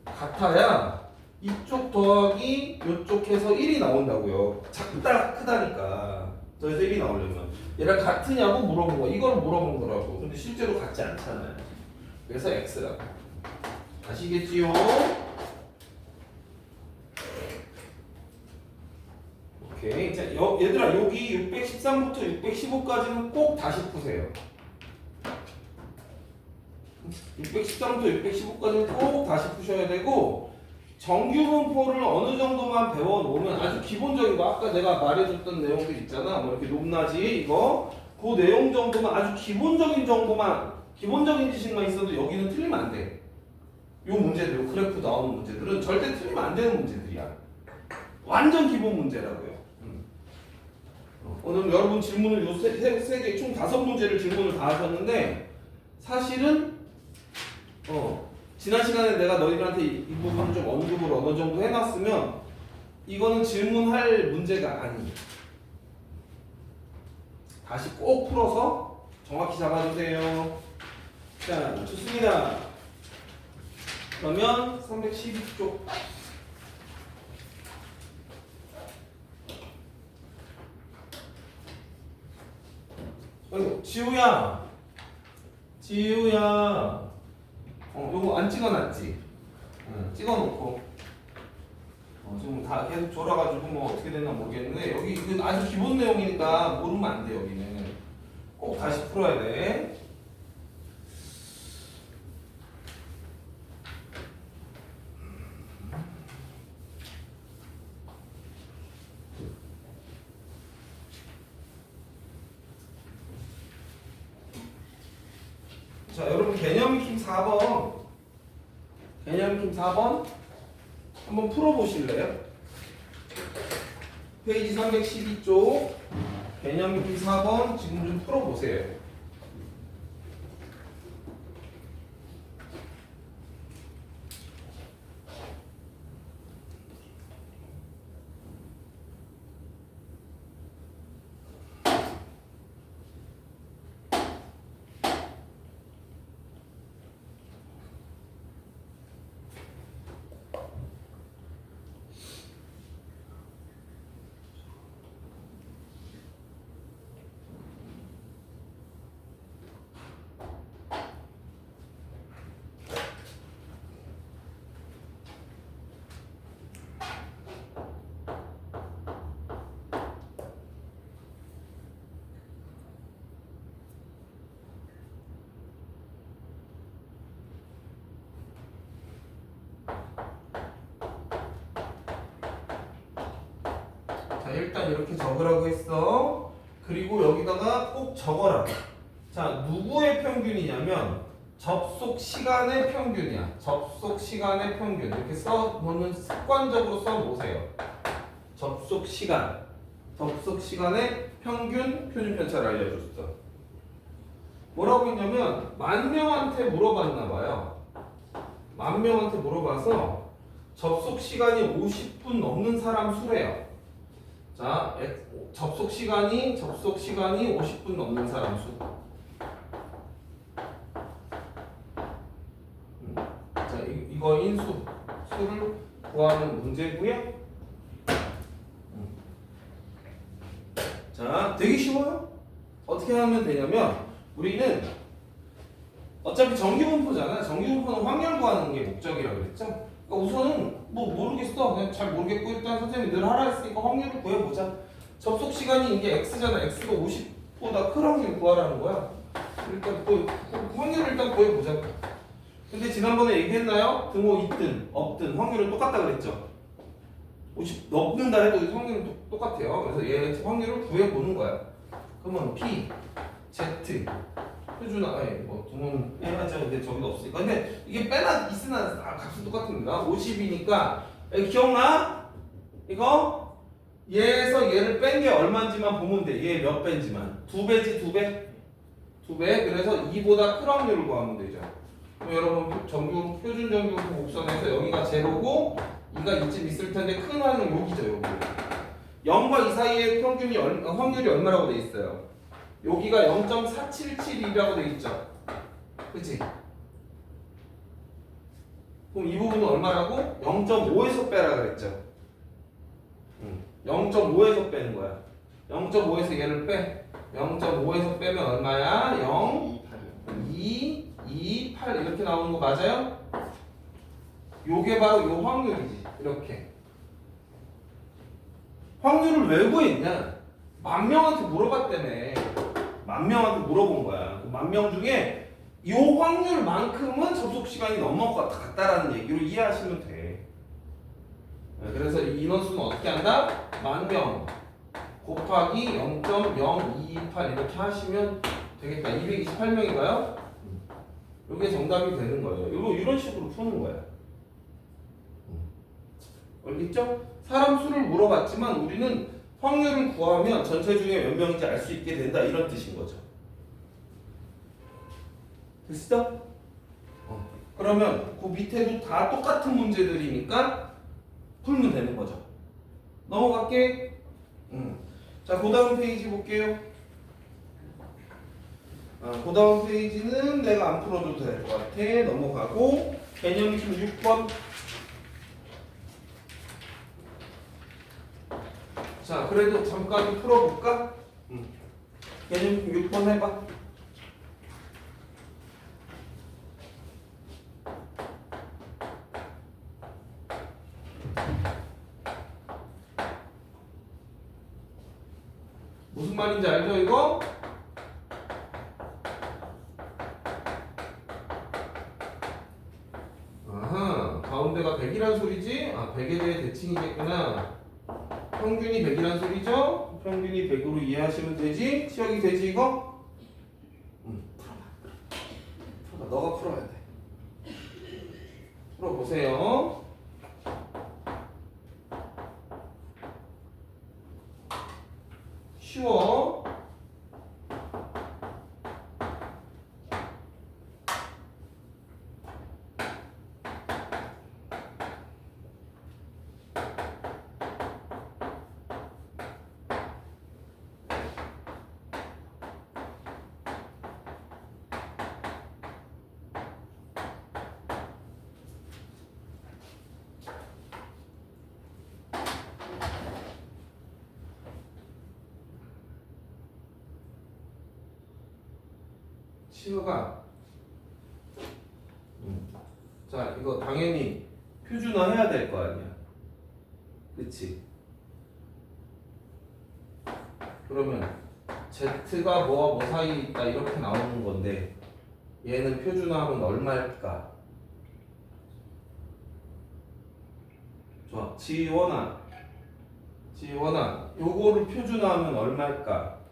같아야 이쪽 더하기 이쪽 해서 1이 나온다고요. 작다 크다니까. 더해서 1이 나오려면. 얘랑 같으냐고 물어본 거. 이걸 물어본 거라고. 근데 실제로 같지 않잖아요. 그래서 X라고. 아시겠지요? 오케이. 자, 얘들아 여기 613부터 615까지는 꼭 다시 푸세요. 613부터 615까지는 꼭 다시 푸셔야 되고 정규 분포를 어느 정도만 배워놓으면 아주 기본적인 거 아까 내가 말해줬던 내용들 있잖아. 뭐 이렇게 높낮이 이거 그 내용 정도만 아주 기본적인 정보만 기본적인 지식만 있어도 여기는 틀리면 안 돼. 요 문제들, 요 그래프 나오는 문제들은 절대 틀리면 안 되는 문제들이야. 완전 기본 문제라고요. 오늘 여러분 질문을 요 세 개, 총 5문제를 질문을 다 하셨는데 사실은 지난 시간에 내가 너희들한테 이 부분 좀 언급을 어느 정도 해놨으면 이거는 질문할 문제가 아니에요. 다시 꼭 풀어서 정확히 잡아주세요. 자, 좋습니다. 그러면 312쪽. 아이고, 지우야. 요거 안 찍어놨지? 찍어놓고 지금 다 계속 졸아가지고 뭐 어떻게 됐나 모르겠는데 여기 이거 아주 기본 내용이니까 모르면 안 돼. 여기는 꼭 다시 풀어야 돼. 자, 여러분 개념 익힘 4번 한번 풀어보실래요? 페이지 312쪽 개념 익힘 4번 지금 좀 풀어보세요. 자, 일단 이렇게 적으라고 했어. 그리고 여기다가 꼭 적어라. 자, 누구의 평균이냐면 접속 시간의 평균이야. 접속 시간의 평균. 이렇게 써놓는 습관적으로 써놓으세요. 접속 시간의 평균 표준 편차를 알려줬어. 뭐라고 했냐면 10,000명한테 물어봤나 봐요. 10,000명한테 물어봐서 접속 시간이 50분 넘는 사람 수래요. 자, 접속 시간이 50분 넘는 사람 수. 자, 이거 수를 구하는 문제고요. 자, 되게 쉬워요. 어떻게 하면 되냐면 우리는 어차피 정기분포잖아. 정기분포는 확률 구하는 게 목적이라고 그랬죠. 그러니까 우선은 뭐 모르겠어. 그냥 잘 모르겠고 일단 선생님이 늘 하라 했으니까 확률을 구해보자. 접속 시간이 이게 x잖아. x가 50보다 큰 확률 구하라는 거야. 일단 확률을 일단 구해보자. 근데 지난번에 얘기했나요? 등호 있든 없든 확률은 똑같다 그랬죠. 50 넘는다 해도 확률은 똑같아요. 그래서 얘 확률을 구해보는 거야. 그러면 p, z 표준화, 뭐 등호는 빼놨죠. 근데 저기도 없으니까. 근데 이게 빼나 있으나 값은 똑같습니다. 50이니까 기억나? 이거 얘에서 얘를 뺀 게 얼마인지만 보면 돼. 얘 몇 배인지만. 2배지 2배? 2배. 그래서 2보다 큰 확률을 구하면 되죠. 그럼 여러분 표준 정규 곡선에서 여기가 제로고 2가 이쯤 있을 텐데 큰 확률은 여기죠. 여기. 0과 2 사이의 평균이 확률이 얼마라고 돼 있어요? 여기가 0.477이라고 돼 있죠. 그치? 그럼 이 부분은 얼마라고? 0.5에서 빼라 그랬죠. 0.5에서 빼는 거야. 0.5에서 얘를 빼. 0.5에서 빼면 얼마야? 0, 2, 2, 8 이렇게 나오는 거 맞아요? 요게 바로 요 확률이지. 이렇게. 확률을 왜 구했냐? 10,000명한테 물어봤다며. 10,000명한테 물어본 거야. 10,000명 중에 이 확률만큼은 접속 시간이 넘어갔다라는 얘기로 이해하시면 돼. 그래서 이 인원수는 어떻게 한다? 10,000명 곱하기 0.0228 이렇게 하시면 되겠다. 228명인가요? 이게 정답이 되는 거예요. 이런 식으로 푸는 거야. 알겠죠? 사람 수를 물어봤지만 우리는 확률을 구하면 전체 중에 몇 명인지 알 수 있게 된다 이런 뜻인 거죠. 됐어? 그러면 그 밑에도 다 똑같은 문제들이니까 풀면 되는 거죠. 넘어갈게. 자, 그 다음 페이지 볼게요. 그 다음 페이지는 내가 안 풀어도 될 것 같아. 넘어가고 개념 익힘 6번. 자, 그래도 잠깐 풀어볼까? 개념 익힘 6번 해봐. 무슨 말인지 알죠 이거? 아하, 가운데가 100이란 소리지? 아, 100에 대해 대칭이겠구나. 평균이 100이란 소리죠? 평균이 100으로 이해하시면 되지? 치역이 되지 이거? 풀어봐. 너가 풀어야 돼. 풀어보세요. 쉬워. 치어가 자 이거 당연히 표준화 해야 될 거 아니야 그치? 그러면 Z가 뭐와 뭐 사이에 있다 이렇게 나오는 건데 얘는 표준화하면 얼마일까? 좋아 지원아 요거를 표준화하면 얼마일까?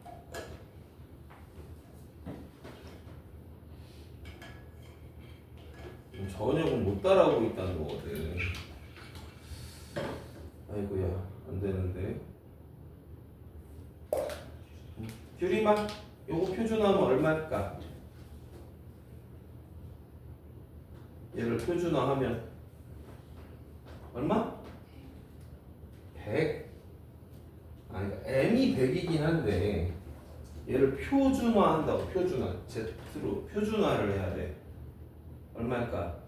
전역은 못 따라오고 있다는 거거든. 아이고야 안 되는데. 규리마 요거 표준화하면 얼마일까? 얘를 표준화하면 얼마? 100. 아니 m이 100이긴 한데 얘를 표준화한다고 표준화 Z로 표준화를 해야 돼. 얼마일까?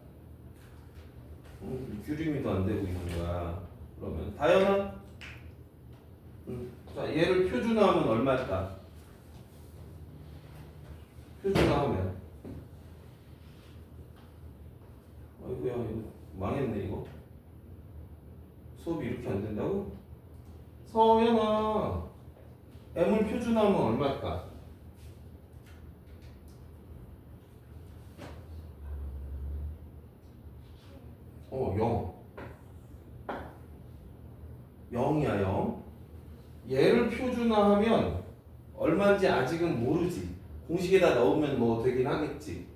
규림이도 안 되고 있는 거야. 그러면 다현아, 자 얘를 표준화하면 얼마일까? 표준화하면 아이고야 이거 망했네 이거. 수업이 이렇게 안 된다고? 서연아, m을 표준화하면 얼마일까? 0. 0이야 0. 얘를 표준화하면 얼마인지 아직은 모르지. 공식에다 넣으면 뭐 되긴 하겠지.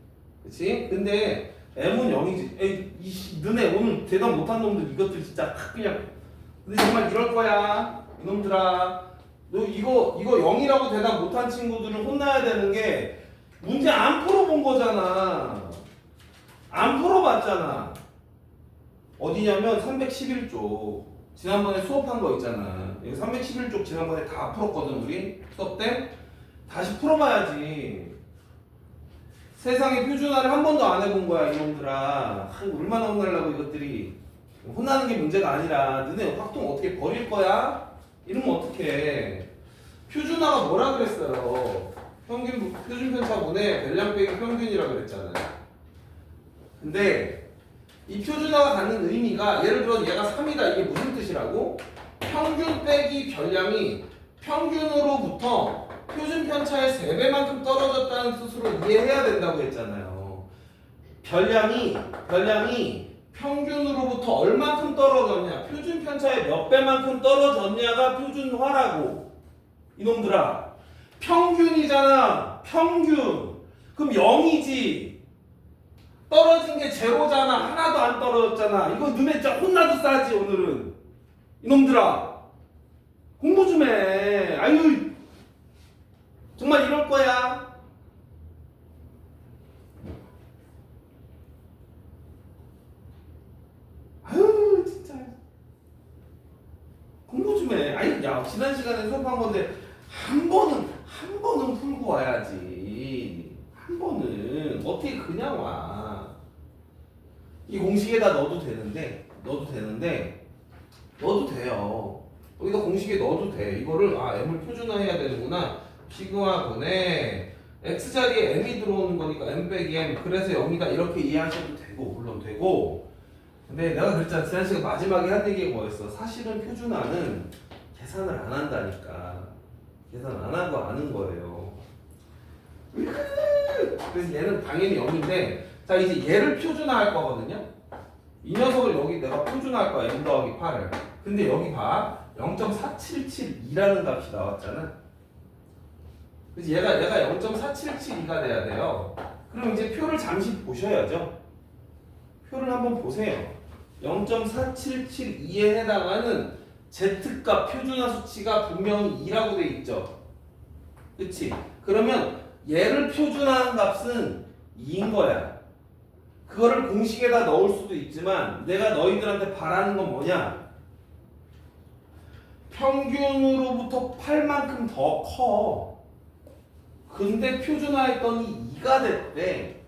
그치? 근데 m은 0이지. 에이, 너네 오늘 대답 못한 놈들 이것들 진짜 그냥 근데 정말 이럴 거야 이놈들아. 너 이거 0이라고 대답 못한 친구들은 혼나야 되는 게 문제 안 풀어본 거잖아. 안 풀어봤잖아. 어디냐면 311쪽 지난번에 수업한 거 있잖아. 이거 311쪽 지난번에 다 풀었거든 우리 수업 때. 다시 풀어봐야지. 세상에 표준화를 한 번도 안 해본 거야 이놈들아. 얼마나 혼날라고 이것들이. 혼나는 게 문제가 아니라 너네 확통 어떻게 버릴 거야? 이러면 어떡해. 표준화가 뭐라 그랬어요? 표준 편차분의 별량 빼기 평균이라 그랬잖아요. 근데 이 표준화가 갖는 의미가 예를 들어 얘가 3이다 이게 무슨 뜻이라고? 평균 빼기 별량이 평균으로부터 표준 편차의 3배만큼 떨어졌다는 뜻으로 이해해야 된다고 했잖아요. 별량이 평균으로부터 얼만큼 떨어졌냐, 표준 편차의 몇 배만큼 떨어졌냐가 표준화라고. 이놈들아, 평균이잖아. 평균. 그럼 0이지. 떨어진 게 제로잖아. 하나도 안 떨어졌잖아. 이거 너네 진짜 혼나도 싸지 오늘은. 이놈들아, 공부 좀 해. 아유, 정말 이럴 거야. 아유, 진짜 공부 좀 해. 아니, 야, 지난 시간에 수업한 건데 한 번은 풀고 와야지. 한 번은 어떻게 그냥 와? 이 공식에다 넣어도 돼요. 여기다 공식에 넣어도 돼. 이거를 m을 표준화해야 되는구나. 시그마 분의 x 자리에 m이 들어오는 거니까 m 빼기 m. 그래서 0이다 이렇게 이해하셔도 되고 물론 되고. 근데 내가 그랬잖아. 지난 시간 마지막에 한 얘기가 뭐였어? 사실은 표준화는 계산을 안 한다니까. 계산 안 하고 아는 거예요. 그래서 얘는 당연히 0인데 자 이제 얘를 표준화할 거거든요. 이 녀석을 여기 내가 표준화할 거야. n 더하기 8을. 근데 여기 봐. 0.4772라는 값이 나왔잖아. 그래서 얘가 0.4772가 돼야 돼요. 그럼 이제 표를 잠시 보셔야죠. 표를 한번 보세요. 0.4772에 해당하는 Z값 표준화 수치가 분명히 2라고 돼 있죠. 그치? 그러면 얘를 표준화한 값은 2인 거야. 그거를 공식에다 넣을 수도 있지만 내가 너희들한테 바라는 건 뭐냐? 평균으로부터 8만큼 더 커. 근데 표준화했더니 2가 됐대.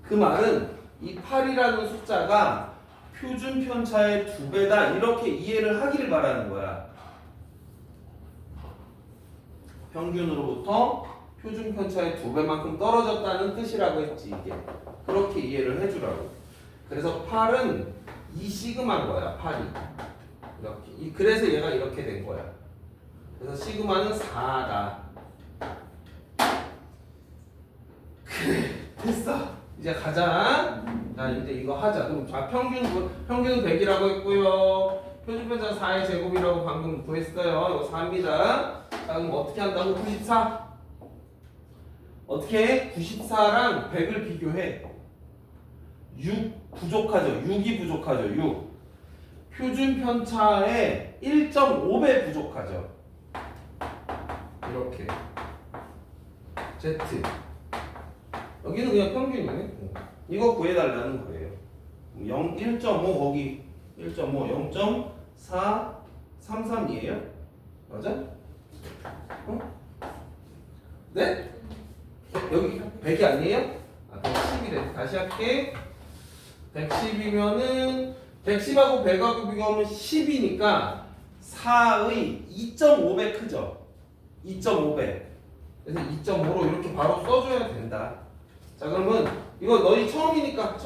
그 말은 이 8이라는 숫자가 표준 편차의 2배다 이렇게 이해를 하기를 바라는 거야. 평균으로부터 표준 편차의 2배만큼 떨어졌다는 뜻이라고 했지 이게. 그렇게 이해를 해주라고. 그래서 8은 2 시그마인 거야. 8이 이렇게. 그래서 얘가 이렇게 된 거야. 그래서 시그마는 4다. 그래 됐어. 이제 가자. 자 이제 이거 하자. 그럼 자 평균은 100이라고 했고요. 표준 편차는 4의 제곱이라고 방금 구했어요. 이거 4입니다. 자 그럼 어떻게 한다고? 94. 어떻게 해? 94랑 100을 비교해. 6 부족하죠. 6이 부족하죠. 6. 표준 편차에 1.5배 부족하죠. 이렇게. Z. 여기는 그냥 평균이네. 이거 구해달라는 거예요. 1.5 거기 1.5 0.433이에요. 맞아? 어? 네? 여기 100이 아니에요? 아 110이래. 다시 할게. 110이면은 110하고 100하고 비교하면 10이니까 4의 2.5배 크죠? 2.5배. 그래서 2.5로 이렇게 바로 써줘야 된다. 자 그러면 이거 너희 처음이니까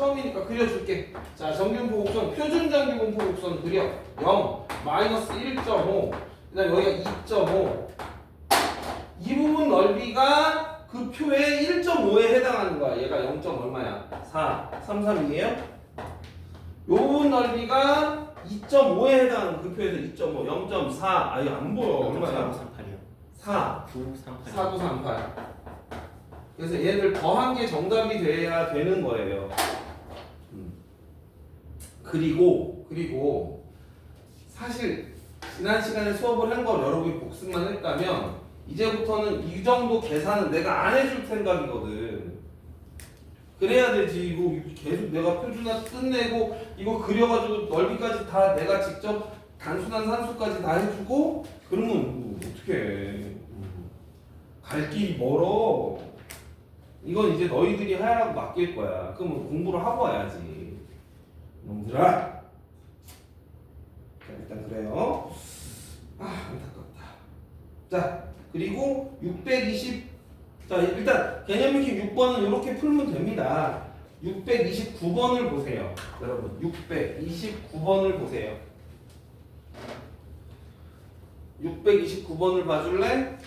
그려줄게. 자 정균포곡선 표준 정규분포곡선 그려. 0 마이너스 1.5 그다음 여기가 2.5 이 부분 넓이가 그 표의 1.5에 해당하는 거야. 얘가 0. 얼마야? 4 33이에요? 요 부분 넓이가 2.5에 해당하는 그 표에서 2.5 0.4 아니 안 보여. 얼마야? 4938이요. 4 4938. 4938. 그래서 얘를 더한 게 정답이 돼야 되는 거예요. 그리고 사실 지난 시간에 수업을 한 걸 여러분이 복습만 했다면 이제부터는 이 정도 계산은 내가 안 해줄 생각이거든. 그래야 되지. 이거 계속 내가 표준화 끝내고 이거 그려가지고 넓이까지 다 내가 직접 단순한 산수까지 다 해주고 그러면 어떡해. 갈 길이 멀어. 이건 이제 너희들이 하라고 맡길 거야. 그럼 공부를 하고 와야지. 놈들아. 자, 일단 그래요. 아, 안타깝다. 자, 그리고 620. 자, 일단 개념 익힘 6번은 이렇게 풀면 됩니다. 629번을 보세요. 여러분, 629번을 보세요. 629번을 봐줄래?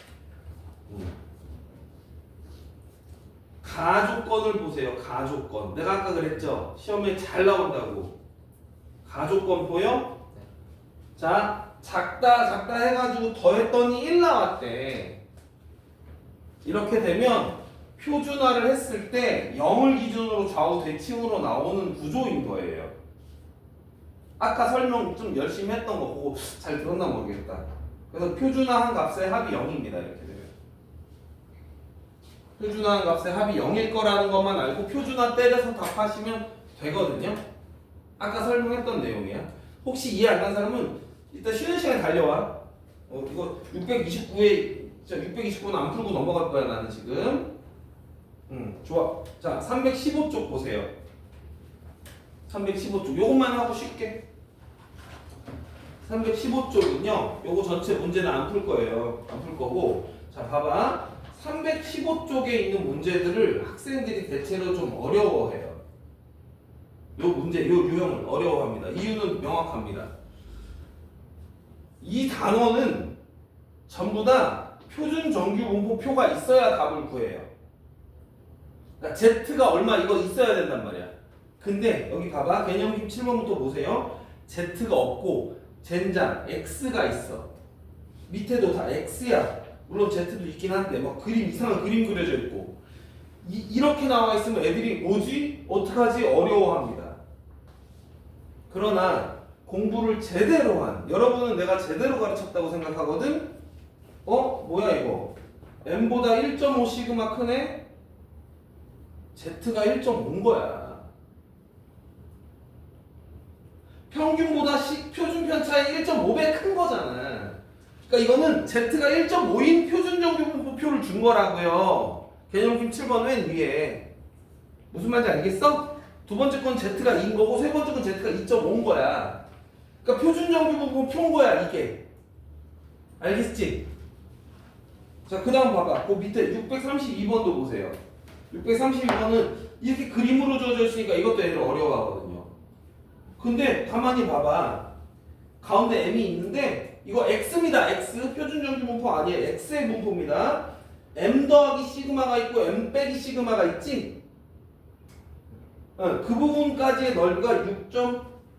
가조건을 보세요. 가조건. 내가 아까 그랬죠? 시험에 잘 나온다고. 가조건 보여? 자, 작다 해가지고 더했더니 1 나왔대. 이렇게 되면 표준화를 했을 때 0을 기준으로 좌우 대칭으로 나오는 구조인 거예요. 아까 설명 좀 열심히 했던 거 보고 잘 들었나 모르겠다. 그래서 표준화한 값의 합이 0입니다. 이렇게 되면. 표준화한 값의 합이 0일 거라는 것만 알고 표준화 때려서 답하시면 되거든요. 아까 설명했던 내용이야. 혹시 이해 안 간 사람은 일단 쉬는 시간에 달려와. 이거 629는 안 풀고 넘어갈 거야 나는 지금. 좋아. 자 315쪽 보세요. 315쪽 요것만 하고 쉽게. 315쪽은요. 요거 전체 문제는 안 풀 거예요. 안 풀 거고. 자 봐봐. 315쪽에 있는 문제들을 학생들이 대체로 좀 어려워해요. 요 문제, 요 유형을 어려워합니다. 이유는 명확합니다. 이 단어는 전부 다 표준 정규 분포표가 있어야 답을 구해요. 그러니까 Z가 얼마 이거 있어야 된단 말이야. 근데 여기 봐봐. 개념 7번부터 보세요. Z가 없고 젠장 X가 있어. 밑에도 다 X야. 물론 Z도 있긴 한데 막 그림 이상한 그림 그려져 있고 이렇게 나와 있으면 애들이 뭐지? 어떡하지? 어려워합니다. 그러나 공부를 제대로 한 여러분은 내가 제대로 가르쳤다고 생각하거든? 뭐야 이거 M보다 1.5 시그마 크네? Z가 1.5인 거야. 평균보다 표준 편차의 1.5배 큰 거잖아. 그러니까 이거는 Z가 1.5인 표준 정규 분포표를 준 거라고요. 개념 7번 맨 위에. 무슨 말인지 알겠어? 두 번째 건 Z가 2인 거고 세 번째 건 Z가 2.5인 거야. 그러니까 표준 정규 분포표인 거야 이게. 알겠지? 자, 그 다음 봐봐. 그 밑에 632번도 보세요. 632번은 이렇게 그림으로 주어져 있으니까 이것도 애들 어려워하거든요. 근데 가만히 봐봐. 가운데 M이 있는데 이거 X입니다. X. 표준 정규 분포 아니에요. X의 분포입니다. M 더하기 시그마가 있고 M 빼기 시그마가 있지? 그 부분까지의 넓이가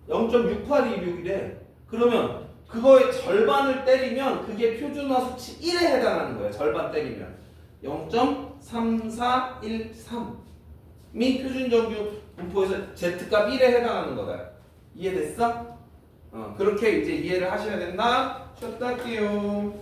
0.6826이래. 그러면 그거의 절반을 때리면 그게 표준화 수치 1에 해당하는 거예요. 절반 때리면 0.3413이 표준정규 분포에서 Z값 1에 해당하는 거다. 이해됐어? 그렇게 이제 이해를 하셔야 된다. 쉬었다 할게요.